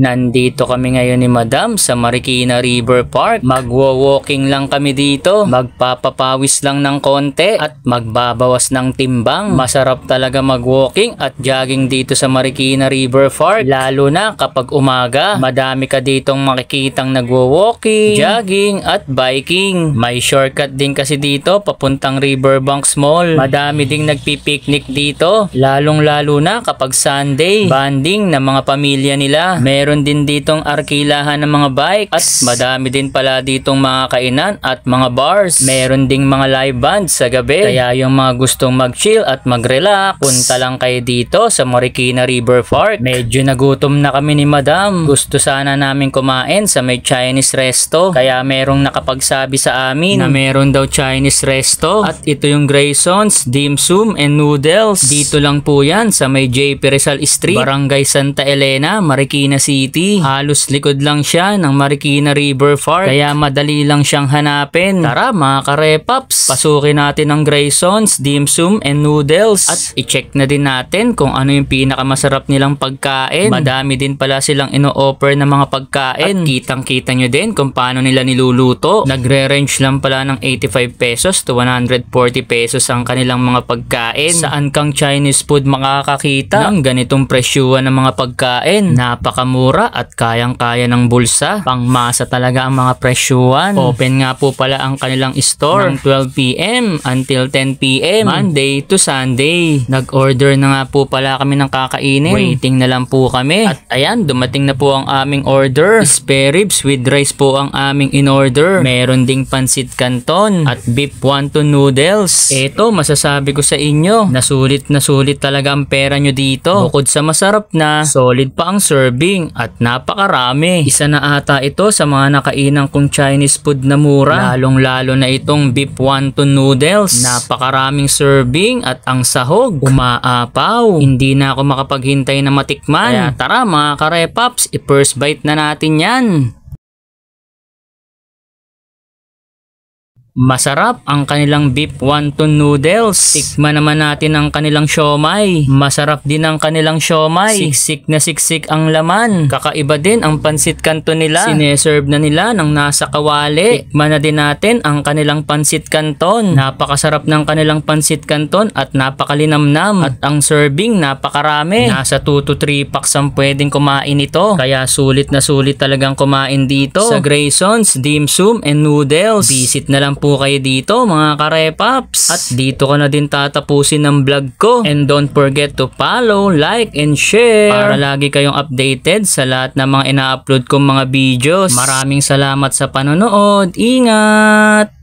Nandito kami ngayon ni Madam sa Marikina River Park. Magwo-walking lang kami dito. Magpapapawis lang ng konti at magbabawas ng timbang. Masarap talaga mag-walking at jogging dito sa Marikina River Park. Lalo na kapag umaga. Madami ka ditong makikitang nagwo-walking, jogging at biking. May shortcut din kasi dito papuntang Riverbanks Mall. Madami ding nagpipiknik dito. Lalong-lalo na kapag Sunday. Banding ng mga pamilya nila. Meron din ditong arkilahan ng mga bikes at madami din pala ditong mga kainan at mga bars. Meron ding mga live bands sa gabi. Kaya yung mga gustong mag-chill at mag-relax, punta lang kayo dito sa Marikina River Park. Medyo nagutom na kami ni Madam. Gusto sana namin kumain sa may Chinese resto. Kaya merong nakapagsabi sa amin na meron daw Chinese resto. At ito yung Grayson's Dim Sum and Noodles. Dito lang po yan sa may JP Rizal Street, Barangay Santa Elena, Marikina City. Halos likod lang siya ng Marikina River Park. Kaya madali lang siyang hanapin. Tara mga karepaps, pasukin natin ang Grayson's Dim Sum and Noodles. At i-check na din natin kung ano yung pinakamasarap nilang pagkain. Madami din pala silang ino-offer na mga pagkain. At kitang-kita nyo din kung paano nila niluluto. Nagre-range lang pala ng 85 pesos to 140 pesos ang kanilang mga pagkain. Saan kang Chinese food makakakita ng ganitong presyuhan ng mga pagkain? Napakamura at kayang-kaya ng bulsa. Pangmasa talaga ang mga presyuhan. Open nga po pala ang kanilang store ng 12 PM until 10 PM Monday to Sunday. Nag-order na nga po pala kami ng kakainin. Waiting na lang po kami. At ayan, dumating na po ang aming order. Spare ribs with rice po ang aming in-order. Meron ding pansit canton at beef wonton noodles. Eto, masasabi ko sa inyo, na sulit talaga ang pera nyo dito. Bukod sa masarap na, solid pa ang serving at napakarami. Isa na ata ito sa mga nakainang kong Chinese food na mura. Lalong-lalo na itong beef wonton noodles. Napakaraming serving at ang sahog umaapaw. Hindi na ako makapaghintay na matikman. Kaya tara mga karepaps, i-first bite na natin yan. Masarap ang kanilang beef wonton noodles. Tikman naman natin ang kanilang siomai. Masarap din ang kanilang siomai. Siksik na siksik ang laman. Kakaiba din ang pansit canton nila. Sineserve na nila ng nasa kawali. Tikman na din natin ang kanilang pansit canton. Napakasarap ng kanilang pansit canton at napakalinamnam. At ang serving napakarami. Nasa 2 to 3 packs ang pwedeng kumain ito. Kaya sulit na sulit talagang kumain dito sa Grayson's Dim Sum and Noodles. Visit na lang po kayo dito mga karepaps. At dito ko na din tatapusin ng vlog ko. And don't forget to follow, like, and share para lagi kayong updated sa lahat ng mga ina-upload kong mga videos. Maraming salamat sa panonood. Ingat!